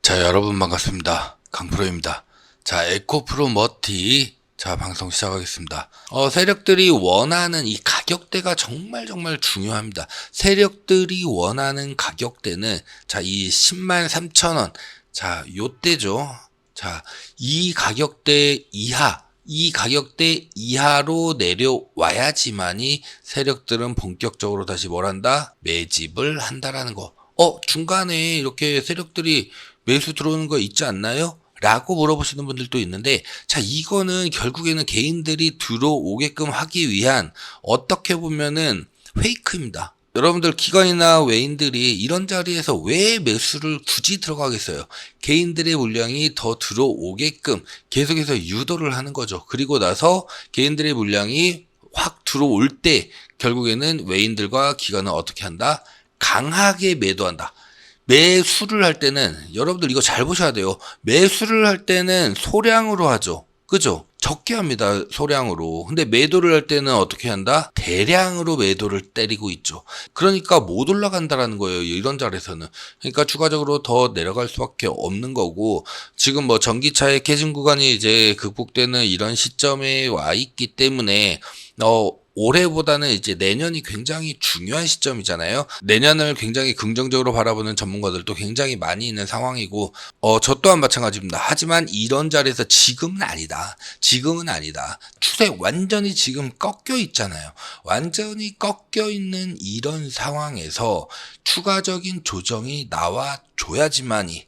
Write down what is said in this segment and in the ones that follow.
자, 여러분 반갑습니다. 강프로입니다. 자, 에코프로 머티 방송 시작하겠습니다. 세력들이 원하는 이 가격대가 정말 중요합니다. 세력들이 원하는 가격대는 이 103,000원. 요때죠. 이 가격대 이하로 내려와야지만이 세력들은 본격적으로 다시 뭘 한다? 매집을 한다라는 거. 중간에 이렇게 세력들이 매수 들어오는 거 있지 않나요? 라고 물어보시는 분들도 있는데, 이거는 결국에는 개인들이 들어오게끔 하기 위한 어떻게 보면은 페이크입니다. 여러분들 기관이나 외인들이 이런 자리에서 왜 매수를 굳이 들어가겠어요? 개인들의 물량이 더 들어오게끔 계속해서 유도를 하는 거죠. 그리고 나서 개인들의 물량이 확 들어올 때 결국에는 외인들과 기관은 어떻게 한다? 강하게 매도한다. 매수를 할 때는 여러분들 이거 잘 보셔야 돼요. 매수를 할 때는 소량으로 하죠. 그죠? 적게 합니다. 소량으로. 근데 매도를 할 때는 어떻게 한다? 대량으로 매도를 때리고 있죠. 그러니까 못 올라간다라는 거예요. 이런 자리에서는. 그러니까 추가적으로 더 내려갈 수밖에 없는 거고, 지금 전기차의 캐즘 구간이 이제 극복되는 이런 시점에 와 있기 때문에 올해보다는 이제 내년이 굉장히 중요한 시점이잖아요. 내년을 굉장히 긍정적으로 바라보는 전문가들도 굉장히 많이 있는 상황이고, 저 또한 마찬가지입니다. 하지만 이런 자리에서 지금은 아니다. 추세 완전히 지금 꺾여 있잖아요. 완전히 꺾여 있는 이런 상황에서 추가적인 조정이 나와줘야지만이,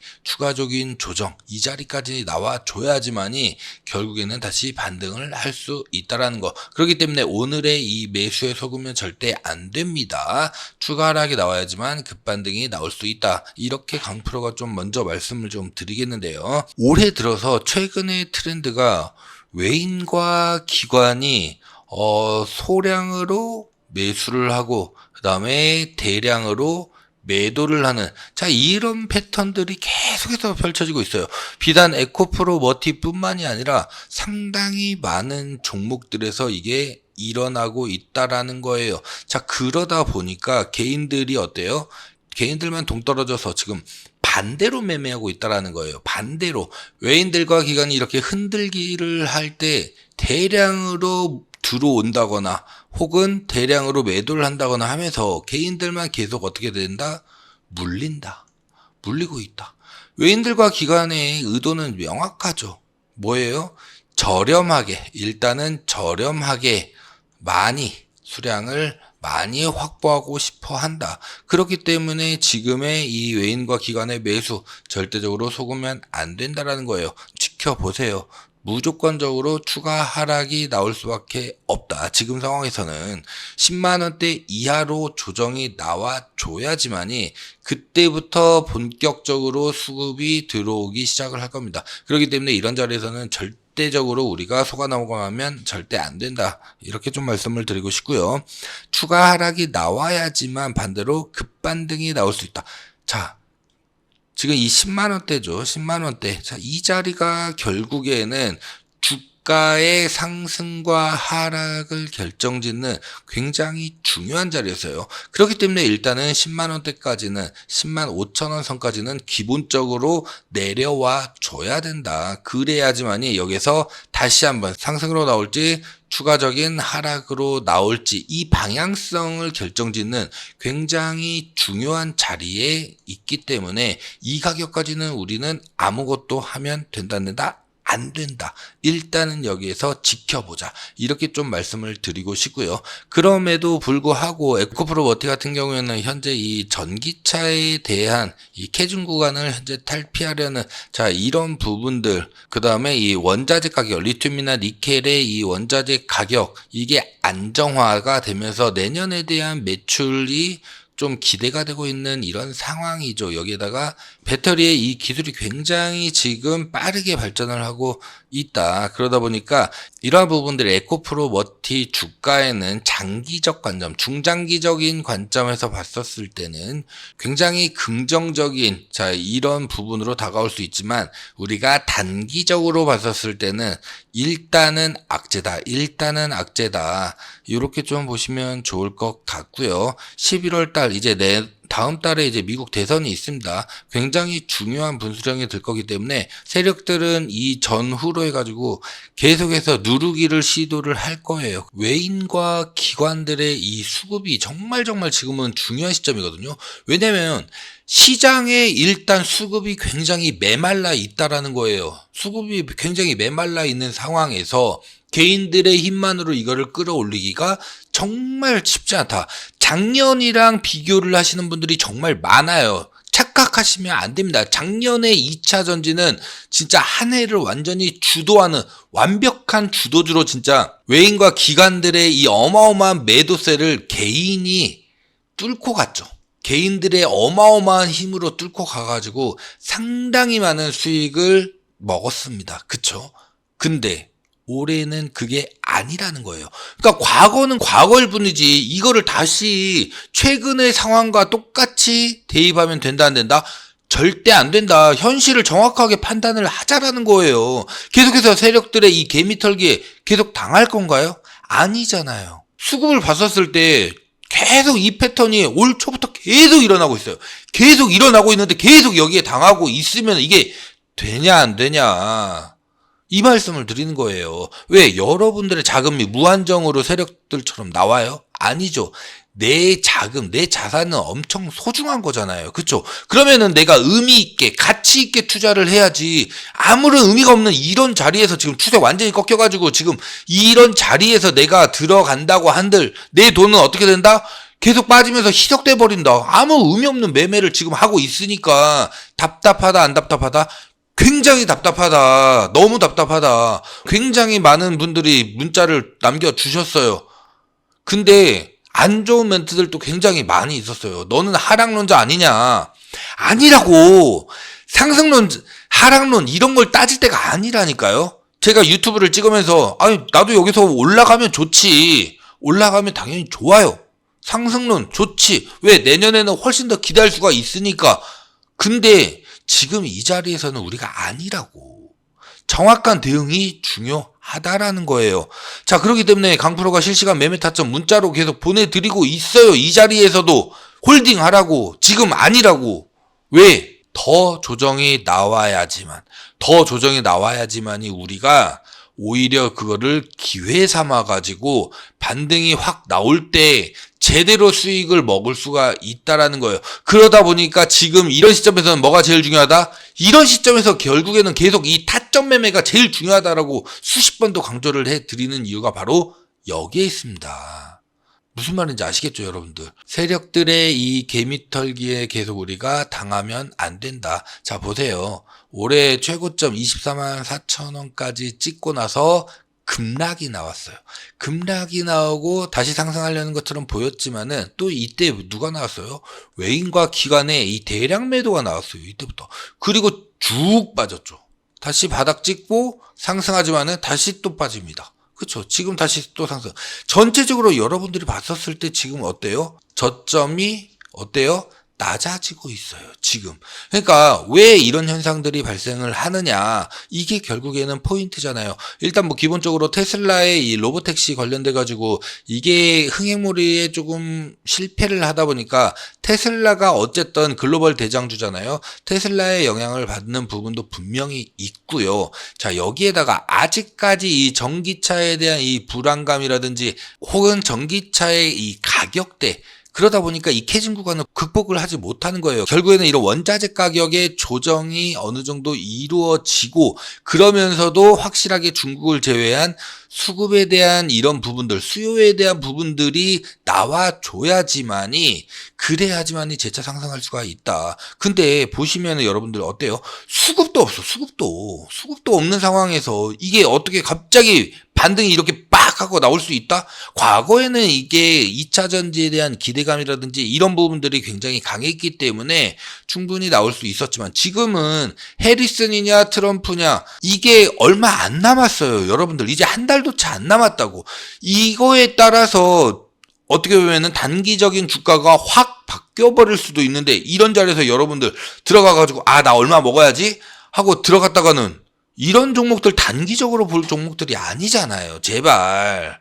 이 자리까지 나와줘야지만이 결국에는 다시 반등을 할 수 있다라는 거. 그렇기 때문에 오늘의 이 매수에 속으면 절대 안 됩니다. 추가 하락이 나와야지만 급반등이 나올 수 있다. 이렇게 강프로가 좀 먼저 말씀을 좀 드리겠는데요. 올해 들어서 최근의 트렌드가 외인과 기관이 소량으로 매수를 하고 그 다음에 대량으로 매도를 하는 이런 패턴들이 계속해서 펼쳐지고 있어요. 비단 에코프로 머티뿐만이 아니라 상당히 많은 종목들에서 이게 일어나고 있다라는 거예요. 그러다 보니까 개인들이 어때요? 개인들만 동떨어져서 지금 반대로 매매하고 있다라는 거예요. 반대로 외인들과 기관이 이렇게 흔들기를 할 때 대량으로 들어온다거나 혹은 대량으로 매도를 한다거나 하면서 개인들만 계속 어떻게 된다? 물리고 있다. 외인들과 기관의 의도는 명확하죠. 뭐예요? 일단은 저렴하게 수량을 많이 확보하고 싶어 한다. 그렇기 때문에 지금의 이 외인과 기관의 매수 절대적으로 속으면 안 된다라는 거예요. 지켜보세요. 무조건적으로 추가 하락이 나올 수밖에 없다. 지금 상황에서는 10만원대 이하로 조정이 나와줘야지만이 그때부터 본격적으로 수급이 들어오기 시작을 할 겁니다. 그렇기 때문에 이런 자리에서는 절대적으로 우리가 속아 넘어가면 절대 안 된다. 이렇게 좀 말씀을 드리고 싶고요. 추가 하락이 나와야지만 반대로 급반등이 나올 수 있다. 지금 이 10만원대죠. 10만원대. 이 자리가 결국에는 주가의 상승과 하락을 결정짓는 굉장히 중요한 자리였어요. 그렇기 때문에 일단은 10만원대까지는 105,000원 선까지는 기본적으로 내려와 줘야 된다. 그래야지만이 여기서 다시 한번 상승으로 나올지 추가적인 하락으로 나올지 이 방향성을 결정짓는 굉장히 중요한 자리에 있기 때문에 이 가격까지는 우리는 아무것도 하면 된다 안 된다. 일단은 여기에서 지켜보자. 이렇게 좀 말씀을 드리고 싶고요. 그럼에도 불구하고 에코프로 머티 같은 경우에는 현재 이 전기차에 대한 이 캐즘 구간을 현재 탈피하려는 이런 부분들, 그 다음에 이 원자재 가격, 리튬이나 니켈의 이 원자재 가격 이게 안정화가 되면서 내년에 대한 매출이 좀 기대가 되고 있는 이런 상황이죠. 여기에다가 배터리의 이 기술이 굉장히 지금 빠르게 발전을 하고 있다. 그러다 보니까 이러한 부분들 에코프로 머티 주가에는 장기적 관점, 중장기적인 관점에서 봤었을 때는 굉장히 긍정적인 이런 부분으로 다가올 수 있지만 우리가 단기적으로 봤었을 때는 일단은 악재다. 이렇게 좀 보시면 좋을 것 같고요. 11월 달 이제 다음 달에 이제 미국 대선이 있습니다. 굉장히 중요한 분수령이 될 거기 때문에 세력들은 이 전후로 해가지고 계속해서 누르기를 시도를 할 거예요. 외인과 기관들의 이 수급이 정말 지금은 중요한 시점이거든요. 왜냐면 시장에 일단 수급이 굉장히 메말라 있다라는 거예요. 수급이 굉장히 메말라 있는 상황에서 개인들의 힘만으로 이거를 끌어올리기가 정말 쉽지 않다. 작년이랑 비교를 하시는 분들이 정말 많아요. 착각하시면 안 됩니다. 작년에 2차 전지는 진짜 한 해를 완전히 주도하는 완벽한 주도주로 진짜 외인과 기관들의 이 어마어마한 매도세를 개인이 뚫고 갔죠. 개인들의 어마어마한 힘으로 뚫고 가가지고 상당히 많은 수익을 먹었습니다. 그쵸? 근데 올해는 그게 아니라는 거예요. 그러니까 과거는 과거일 뿐이지 이거를 다시 최근의 상황과 똑같이 대입하면 된다 안 된다? 절대 안 된다. 현실을 정확하게 판단을 하자라는 거예요. 계속해서 세력들의 이 개미털기에 계속 당할 건가요? 아니잖아요. 수급을 봤었을 때 계속 이 패턴이 올 초부터 계속 일어나고 있어요. 계속 일어나고 있는데 계속 여기에 당하고 있으면 이게 되냐 안 되냐. 이 말씀을 드리는 거예요. 왜? 여러분들의 자금이 무한정으로 세력들처럼 나와요? 아니죠. 내 자금, 내 자산은 엄청 소중한 거잖아요. 그쵸? 그러면은 내가 의미 있게, 가치 있게 투자를 해야지. 아무런 의미가 없는 이런 자리에서 지금 추세 완전히 꺾여가지고 지금 이런 자리에서 내가 들어간다고 한들 내 돈은 어떻게 된다? 계속 빠지면서 희석돼 버린다. 아무 의미 없는 매매를 지금 하고 있으니까 답답하다, 안 답답하다? 굉장히 답답하다. 너무 답답하다. 굉장히 많은 분들이 문자를 남겨주셨어요. 근데 안 좋은 멘트들도 굉장히 많이 있었어요. 너는 하락론자 아니냐. 아니라고. 상승론, 하락론 이런 걸 따질 때가 아니라니까요. 제가 유튜브를 찍으면서 아니 나도 여기서 올라가면 좋지. 올라가면 당연히 좋아요. 상승론 좋지. 왜? 내년에는 훨씬 더 기대할 수가 있으니까. 근데 지금 이 자리에서는 우리가 아니라고. 정확한 대응이 중요하다라는 거예요. 자, 그렇기 때문에 강프로가 실시간 매매 타점 문자로 계속 보내드리고 있어요. 이 자리에서도 홀딩하라고. 지금 아니라고. 왜? 더 조정이 나와야지만이 우리가 오히려 그거를 기회 삼아가지고 반등이 확 나올 때 제대로 수익을 먹을 수가 있다라는 거예요. 그러다 보니까 지금 이런 시점에서는 뭐가 제일 중요하다? 이런 시점에서 결국에는 계속 이 타점 매매가 제일 중요하다라고 수십 번도 강조를 해드리는 이유가 바로 여기에 있습니다. 무슨 말인지 아시겠죠, 여러분들? 세력들의 이 개미털기에 계속 우리가 당하면 안 된다. 자, 보세요. 올해 최고점 24만 4천 원까지 찍고 나서 급락이 나왔어요. 급락이 나오고 다시 상승하려는 것처럼 보였지만은 또 이때 누가 나왔어요? 외인과 기관의 이 대량 매도가 나왔어요. 이때부터. 그리고 쭉 빠졌죠. 다시 바닥 찍고 상승하지만은 다시 또 빠집니다. 그렇죠. 지금 다시 또 상승. 전체적으로 여러분들이 봤었을 때 지금 어때요? 저점이 어때요? 낮아지고 있어요. 지금. 그러니까 왜 이런 현상들이 발생을 하느냐. 이게 결국에는 포인트잖아요. 일단 뭐 기본적으로 테슬라의 이 로보택시 관련돼 가지고 이게 흥행몰이에 조금 실패를 하다 보니까 테슬라가 어쨌든 글로벌 대장주잖아요. 테슬라의 영향을 받는 부분도 분명히 있고요. 자, 여기에다가 아직까지 이 전기차에 대한 이 불안감이라든지 혹은 전기차의 이 가격대 그러다 보니까 이 캐진 구간을 극복을 하지 못하는 거예요. 결국에는 이런 원자재 가격의 조정이 어느 정도 이루어지고 그러면서도 확실하게 중국을 제외한 수급에 대한 이런 부분들, 수요에 대한 부분들이 나와줘야지만이 그래야지만이 재차 상승할 수가 있다. 근데 보시면은 여러분들 어때요? 수급도 없어. 수급도 없는 상황에서 이게 어떻게 갑자기 반등이 이렇게 빡 하고 나올 수 있다? 과거에는 이게 2차 전지에 대한 기대감이라든지 이런 부분들이 굉장히 강했기 때문에 충분히 나올 수 있었지만 지금은 해리슨이냐 트럼프냐 이게 얼마 안 남았어요. 여러분들 이제 한 달도 채 안 남았다고. 이거에 따라서 어떻게 보면은 단기적인 주가가 확 바뀌어버릴 수도 있는데 이런 자리에서 여러분들 들어가가지고 나 얼마 먹어야지 하고 들어갔다가는 이런 종목들 단기적으로 볼 종목들이 아니잖아요. 제발.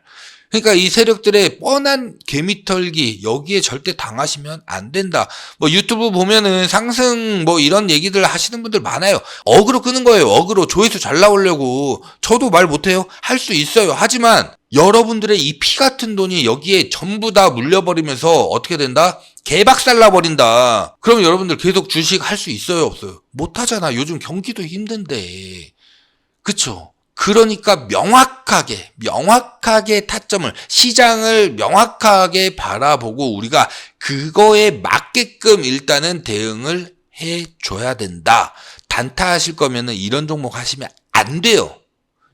그러니까 이 세력들의 뻔한 개미털기 여기에 절대 당하시면 안 된다. 뭐 유튜브 보면은 상승 뭐 이런 얘기들 하시는 분들 많아요. 어그로 끄는 거예요. 어그로 조회수 잘 나오려고. 저도 말 못해요. 할 수 있어요. 하지만 여러분들의 이 피 같은 돈이 여기에 전부 다 물려버리면서 어떻게 된다? 개박살 나버린다. 그럼 여러분들 계속 주식 할 수 있어요? 없어요? 못하잖아. 요즘 경기도 힘든데. 그쵸? 그러니까 명확하게 타점을, 시장을 명확하게 바라보고 우리가 그거에 맞게끔 일단은 대응을 해줘야 된다. 단타하실 거면은 이런 종목 하시면 안 돼요.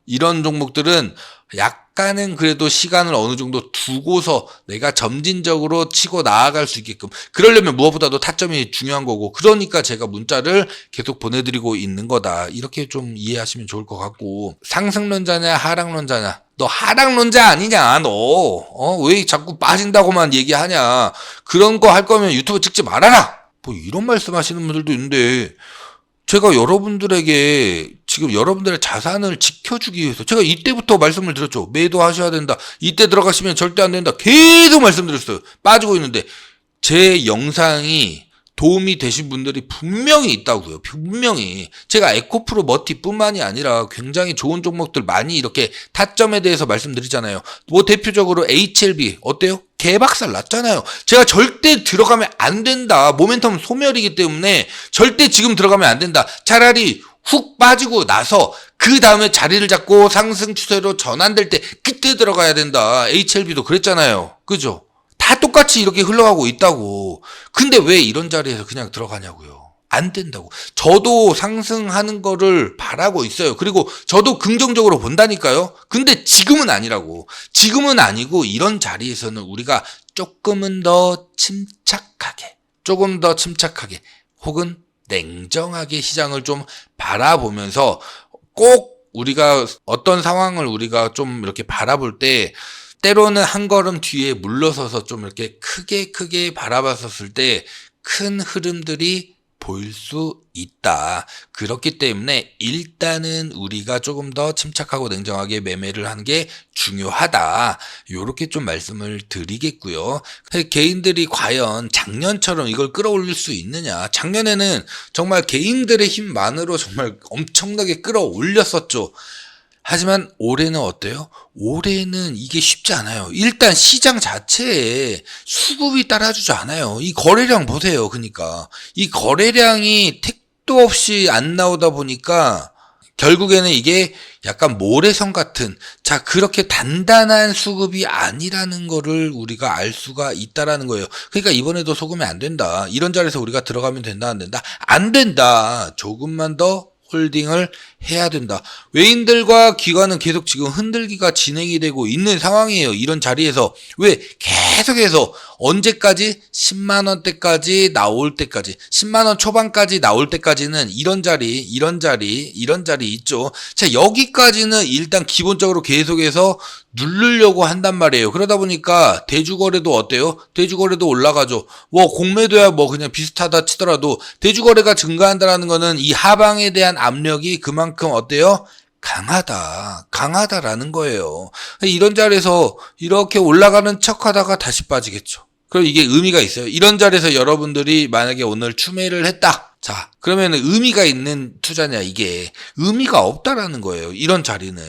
이런 종목들은 약간은 그래도 시간을 어느 정도 두고서 내가 점진적으로 치고 나아갈 수 있게끔, 그러려면 무엇보다도 타점이 중요한 거고, 그러니까 제가 문자를 계속 보내드리고 있는 거다. 이렇게 좀 이해하시면 좋을 것 같고, 상승론자냐 하락론자냐, 너 하락론자 아니냐? 너 왜 자꾸 빠진다고만 얘기하냐? 그런 거 할 거면 유튜브 찍지 말아라. 뭐 이런 말씀하시는 분들도 있는데, 제가 여러분들에게 지금 여러분들의 자산을 지켜주기 위해서 제가 이때부터 말씀을 드렸죠. 매도하셔야 된다. 이때 들어가시면 절대 안 된다. 계속 말씀드렸어요. 빠지고 있는데 제 영상이 도움이 되신 분들이 분명히 있다고요. 분명히. 제가 에코프로 머티뿐만이 아니라 굉장히 좋은 종목들 많이 이렇게 타점에 대해서 말씀드리잖아요. 뭐 대표적으로 HLB 어때요? 개박살 났잖아요. 제가 절대 들어가면 안 된다. 모멘텀 소멸이기 때문에 절대 지금 들어가면 안 된다. 차라리 훅 빠지고 나서 그 다음에 자리를 잡고 상승 추세로 전환될 때 그때 들어가야 된다. HLB도 그랬잖아요. 그죠? 다 똑같이 이렇게 흘러가고 있다고. 근데 왜 이런 자리에서 그냥 들어가냐고요. 안 된다고. 저도 상승하는 거를 바라고 있어요. 그리고 저도 긍정적으로 본다니까요. 근데 지금은 아니라고. 지금은 아니고 이런 자리에서는 우리가 조금 더 침착하게 혹은 냉정하게 시장을 좀 바라보면서 꼭 우리가 어떤 상황을 우리가 좀 이렇게 바라볼 때 때로는 한 걸음 뒤에 물러서서 좀 이렇게 크게 바라봤었을 때 큰 흐름들이 보일 수 있다. 그렇기 때문에 일단은 우리가 조금 더 침착하고 냉정하게 매매를 하는 게 중요하다. 요렇게 좀 말씀을 드리겠고요. 개인들이 과연 작년처럼 이걸 끌어올릴 수 있느냐. 작년에는 정말 개인들의 힘만으로 정말 엄청나게 끌어올렸었죠. 하지만 올해는 어때요? 올해는 이게 쉽지 않아요. 일단 시장 자체에 수급이 따라주지 않아요. 이 거래량 보세요. 그러니까 이 거래량이 택도 없이 안 나오다 보니까 결국에는 이게 약간 모래성 같은, 자, 그렇게 단단한 수급이 아니라는 거를 우리가 알 수가 있다라는 거예요. 그러니까 이번에도 속으면 안 된다. 이런 자리에서 우리가 들어가면 된다, 안 된다? 안 된다. 조금만 더 홀딩을 해야 된다. 외인들과 기관은 계속 지금 흔들기가 진행이 되고 있는 상황이에요. 이런 자리에서 왜 계속해서 언제까지 10만 원대까지 나올 때까지 10만 원 초반까지 나올 때까지는 이런 자리 있죠. 자, 여기까지는 일단 기본적으로 계속해서 누르려고 한단 말이에요. 그러다 보니까 대주거래도 어때요? 대주거래도 올라가죠. 뭐 공매도야 뭐 그냥 비슷하다 치더라도 대주거래가 증가한다라는 거는 이 하방에 대한 압력이 그만큼 어때요? 강하다라는 거예요. 이런 자리에서 이렇게 올라가는 척 하다가 다시 빠지겠죠. 그럼 이게 의미가 있어요. 이런 자리에서 여러분들이 만약에 오늘 추매를 했다. 자, 그러면 의미가 있는 투자냐, 이게. 의미가 없다라는 거예요. 이런 자리는.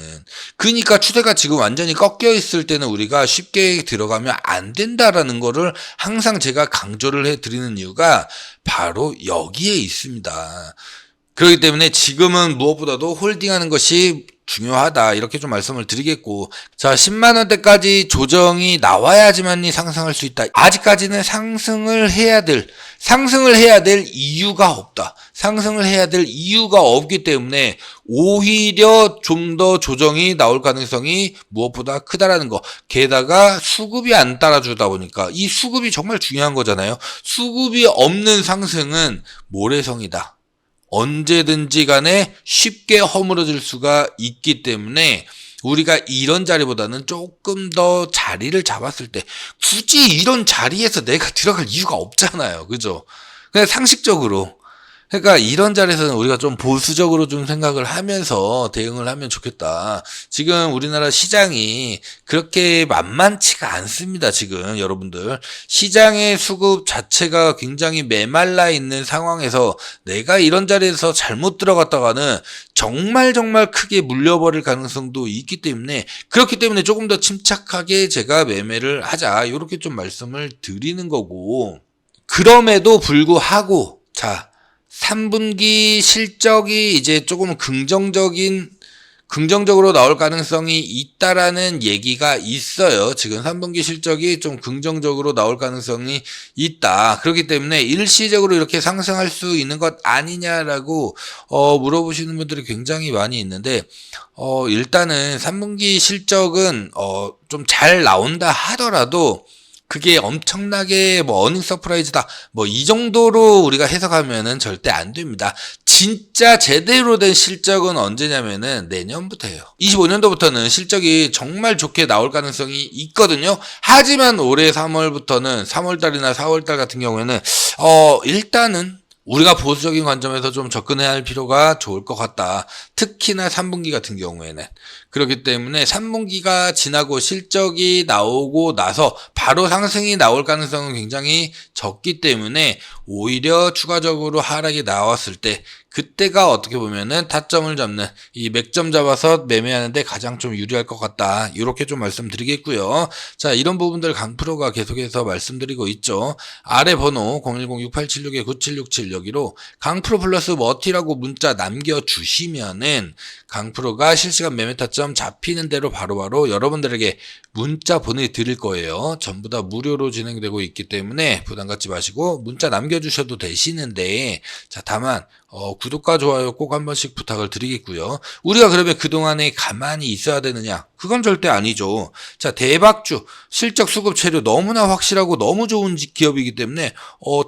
그러니까 추세가 지금 완전히 꺾여 있을 때는 우리가 쉽게 들어가면 안 된다라는 거를 항상 제가 강조를 해드리는 이유가 바로 여기에 있습니다. 그렇기 때문에 지금은 무엇보다도 홀딩하는 것이 중요하다 이렇게 좀 말씀을 드리겠고, 자 10만원대까지 조정이 나와야지만이 상승할 수 있다. 아직까지는 상승을 해야 될 이유가 없다. 상승을 해야 될 이유가 없기 때문에 오히려 좀 더 조정이 나올 가능성이 무엇보다 크다라는 거. 게다가 수급이 안 따라주다 보니까, 이 수급이 정말 중요한 거잖아요. 수급이 없는 상승은 모래성이다. 언제든지 간에 쉽게 허물어질 수가 있기 때문에 우리가 이런 자리보다는 조금 더 자리를 잡았을 때, 굳이 이런 자리에서 내가 들어갈 이유가 없잖아요. 그죠? 그냥 상식적으로. 그러니까 이런 자리에서는 우리가 좀 보수적으로 좀 생각을 하면서 대응을 하면 좋겠다. 지금 우리나라 시장이 그렇게 만만치가 않습니다. 지금 여러분들 시장의 수급 자체가 굉장히 메말라 있는 상황에서 내가 이런 자리에서 잘못 들어갔다가는 정말 크게 물려버릴 가능성도 있기 때문에, 그렇기 때문에 조금 더 침착하게 제가 매매를 하자 이렇게 좀 말씀을 드리는 거고, 그럼에도 불구하고 자 3분기 실적이 이제 조금 긍정적으로 나올 가능성이 있다라는 얘기가 있어요. 지금 3분기 실적이 좀 긍정적으로 나올 가능성이 있다. 그렇기 때문에 일시적으로 이렇게 상승할 수 있는 것 아니냐라고 물어보시는 분들이 굉장히 많이 있는데, 일단은 3분기 실적은 좀 잘 나온다 하더라도 그게 엄청나게 어닝 서프라이즈다 이 정도로 우리가 해석하면은 절대 안 됩니다. 진짜 제대로 된 실적은 언제냐면은 내년부터예요. 25년도부터는 실적이 정말 좋게 나올 가능성이 있거든요. 하지만 올해 3월부터는 3월달이나 4월달 같은 경우에는 일단은 우리가 보수적인 관점에서 좀 접근해야 할 필요가 좋을 것 같다. 특히나 3분기 같은 경우에는. 그렇기 때문에 3분기가 지나고 실적이 나오고 나서 바로 상승이 나올 가능성은 굉장히 적기 때문에 오히려 추가적으로 하락이 나왔을 때, 그때가 어떻게 보면은 타점을 잡는, 이 맥점 잡아서 매매하는데 가장 좀 유리할 것 같다. 이렇게 좀 말씀드리겠고요. 자, 이런 부분들 강프로가 계속해서 말씀드리고 있죠. 아래 번호 010-6876-9767 여기로 강프로 플러스 머티라고 문자 남겨주시면은 강프로가 실시간 매매 타점 잡히는 대로 바로바로 여러분들에게 문자 보내드릴 거예요. 전부 다 무료로 진행되고 있기 때문에 부담 갖지 마시고 문자 남겨주셔도 되시는데, 자 다만 구독과 좋아요 꼭 한 번씩 부탁을 드리겠고요. 우리가 그러면 그동안에 가만히 있어야 되느냐? 그건 절대 아니죠. 자, 대박주 실적 수급 체류 너무나 확실하고 너무 좋은 기업이기 때문에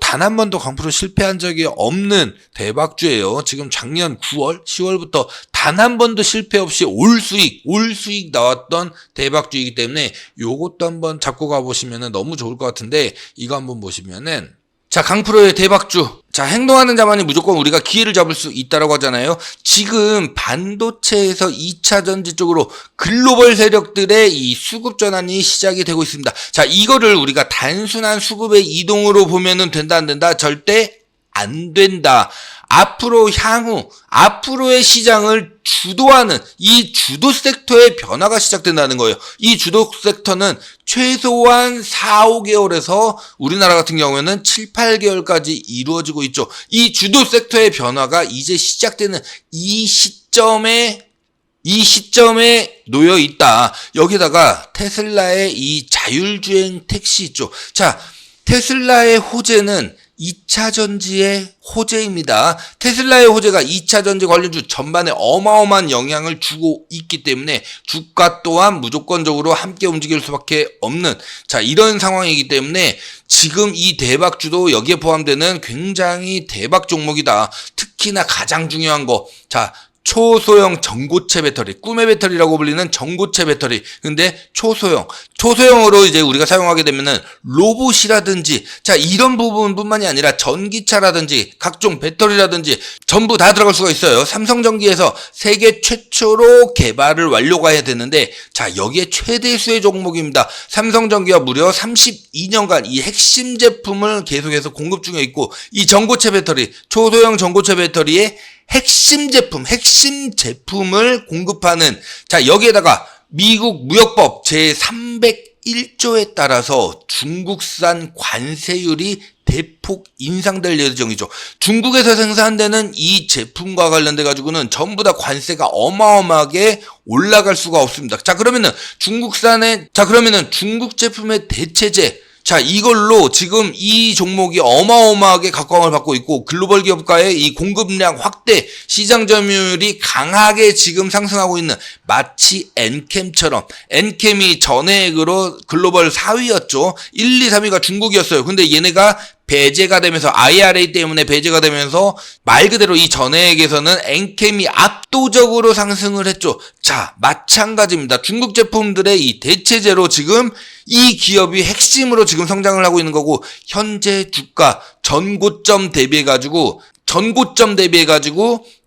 단 한 번도 강프로 실패한 적이 없는 대박주예요. 지금 작년 9월, 10월부터 단 한 번도 실패 없이 올 수익 나왔던 대박주이기 때문에 요것도 한번 잡고 가보시면 너무 좋을 것 같은데, 이거 한번 보시면은 자, 강프로의 대박주. 자, 행동하는 자만이 무조건 우리가 기회를 잡을 수 있다라고 하잖아요. 지금 반도체에서 2차 전지 쪽으로 글로벌 세력들의 이 수급 전환이 시작이 되고 있습니다. 자, 이거를 우리가 단순한 수급의 이동으로 보면은 된다, 안 된다? 절대 안 된다. 앞으로의 시장을 주도하는 이 주도 섹터의 변화가 시작된다는 거예요. 이 주도 섹터는 최소한 4, 5개월에서 우리나라 같은 경우에는 7, 8개월까지 이루어지고 있죠. 이 주도 섹터의 변화가 이제 시작되는 이 시점에 놓여 있다. 여기다가 테슬라의 이 자율주행 택시 있죠. 자, 테슬라의 호재는 2차 전지의 호재입니다. 테슬라의 호재가 2차 전지 관련주 전반에 어마어마한 영향을 주고 있기 때문에 주가 또한 무조건적으로 함께 움직일 수밖에 없는, 자, 이런 상황이기 때문에 지금 이 대박주도 여기에 포함되는 굉장히 대박 종목이다. 특히나 가장 중요한 거, 자, 초소형 전고체 배터리, 꿈의 배터리라고 불리는 전고체 배터리. 근데 초소형으로 이제 우리가 사용하게 되면은 로봇이라든지, 자, 이런 부분뿐만이 아니라 전기차라든지 각종 배터리라든지 전부 다 들어갈 수가 있어요. 삼성전기에서 세계 최초로 개발을 완료가 해야 되는데, 자, 여기에 최대수의 종목입니다. 삼성전기가 무려 32년간 이 핵심 제품을 계속해서 공급 중에 있고, 이 전고체 배터리, 초소형 전고체 배터리의 핵심 제품을 공급하는, 자, 여기에다가 미국 무역법 제301조에 따라서 중국산 관세율이 대폭 인상될 예정이죠. 중국에서 생산되는 이 제품과 관련돼 가지고는 전부 다 관세가 어마어마하게 올라갈 수가 없습니다. 그러면은 중국 제품의 대체제, 이걸로 지금 이 종목이 어마어마하게 각광을 받고 있고, 글로벌 기업가의 이 공급량 확대, 시장 점유율이 강하게 지금 상승하고 있는, 마치 엔캠처럼, 엔캠이 전해액으로 글로벌 4위였죠. 1, 2, 3위가 중국이었어요. 근데 얘네가 배제가 되면서, IRA 때문에 배제가 되면서 말 그대로 이 전해액에서는 엔캠이 압도적으로 상승을 했죠. 마찬가지입니다. 중국 제품들의 이 대체제로 지금 이 기업이 핵심으로 지금 성장을 하고 있는 거고, 현재 주가 전고점 대비해가지고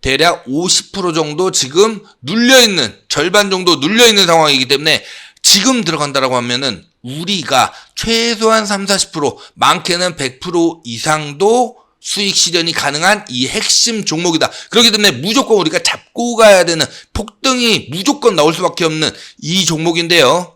대략 50% 정도 지금 눌려있는, 절반 정도 눌려있는 상황이기 때문에 지금 들어간다라고 하면은 우리가 최소한 30-40%, 많게는 100% 이상도 수익 실현이 가능한 이 핵심 종목이다. 그렇기 때문에 무조건 우리가 잡고 가야 되는, 폭등이 무조건 나올 수밖에 없는 이 종목인데요.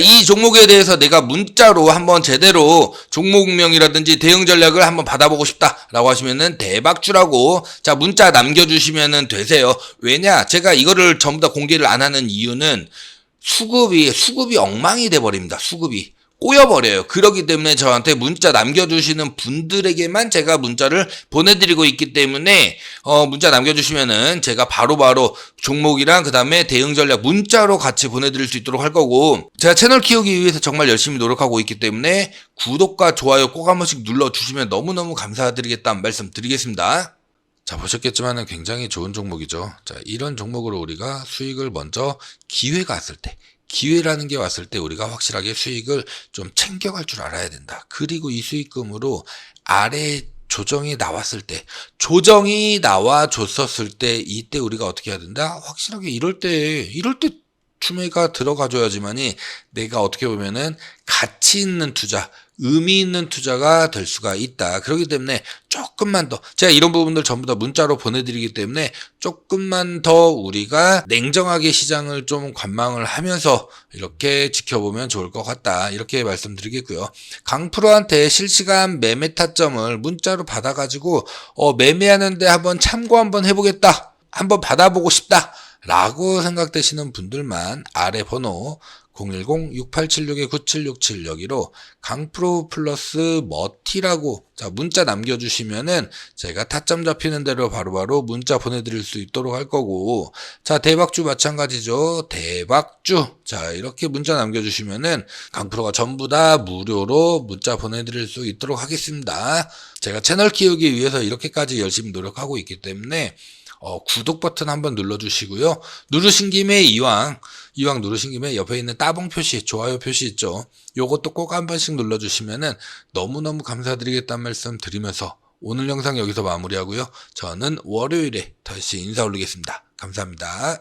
이 종목에 대해서 내가 문자로 한번 제대로 종목명이라든지 대응 전략을 한번 받아보고 싶다라고 하시면은 대박주라고 문자 남겨주시면은 되세요. 왜냐? 제가 이거를 전부 다 공개를 안 하는 이유는 수급이 엉망이 돼버립니다. 수급이 꼬여버려요. 그렇기 때문에 저한테 문자 남겨주시는 분들에게만 제가 문자를 보내드리고 있기 때문에 문자 남겨주시면은 제가 바로바로 종목이랑 그 다음에 대응 전략 문자로 같이 보내드릴 수 있도록 할 거고, 제가 채널 키우기 위해서 정말 열심히 노력하고 있기 때문에 구독과 좋아요 꼭 한 번씩 눌러주시면 너무너무 감사드리겠다는 말씀 드리겠습니다. 보셨겠지만 굉장히 좋은 종목이죠. 이런 종목으로 우리가 수익을 먼저 기회라는 게 왔을 때 우리가 확실하게 수익을 좀 챙겨갈 줄 알아야 된다. 그리고 이 수익금으로 아래 조정이 나와줬었을 때, 이때 우리가 어떻게 해야 된다? 확실하게 이럴 때 추매가 들어가줘야지만이 내가 어떻게 보면은 가치 있는 투자, 의미 있는 투자가 될 수가 있다. 그렇기 때문에 조금만 더, 제가 이런 부분들 전부 다 문자로 보내드리기 때문에 조금만 더 우리가 냉정하게 시장을 좀 관망을 하면서 이렇게 지켜보면 좋을 것 같다. 이렇게 말씀드리겠고요. 강프로한테 실시간 매매 타점을 문자로 받아가지고 매매하는데 한번 참고 한번 해보겠다, 한번 받아보고 싶다 라고 생각되시는 분들만 아래 번호 010-6876-9767 여기로 강프로 플러스 머티라고 문자 남겨주시면은 제가 타점 잡히는 대로 바로바로 문자 보내드릴 수 있도록 할 거고, 대박주 마찬가지죠. 대박주. 이렇게 문자 남겨주시면은 강프로가 전부 다 무료로 문자 보내드릴 수 있도록 하겠습니다. 제가 채널 키우기 위해서 이렇게까지 열심히 노력하고 있기 때문에 구독 버튼 한번 눌러주시고요. 누르신 김에 이왕 누르신 김에 옆에 있는 따봉 표시, 좋아요 표시 있죠. 요것도 꼭 한 번씩 눌러주시면은 너무너무 감사드리겠다는 말씀 드리면서 오늘 영상 여기서 마무리하고요. 저는 월요일에 다시 인사 올리겠습니다. 감사합니다.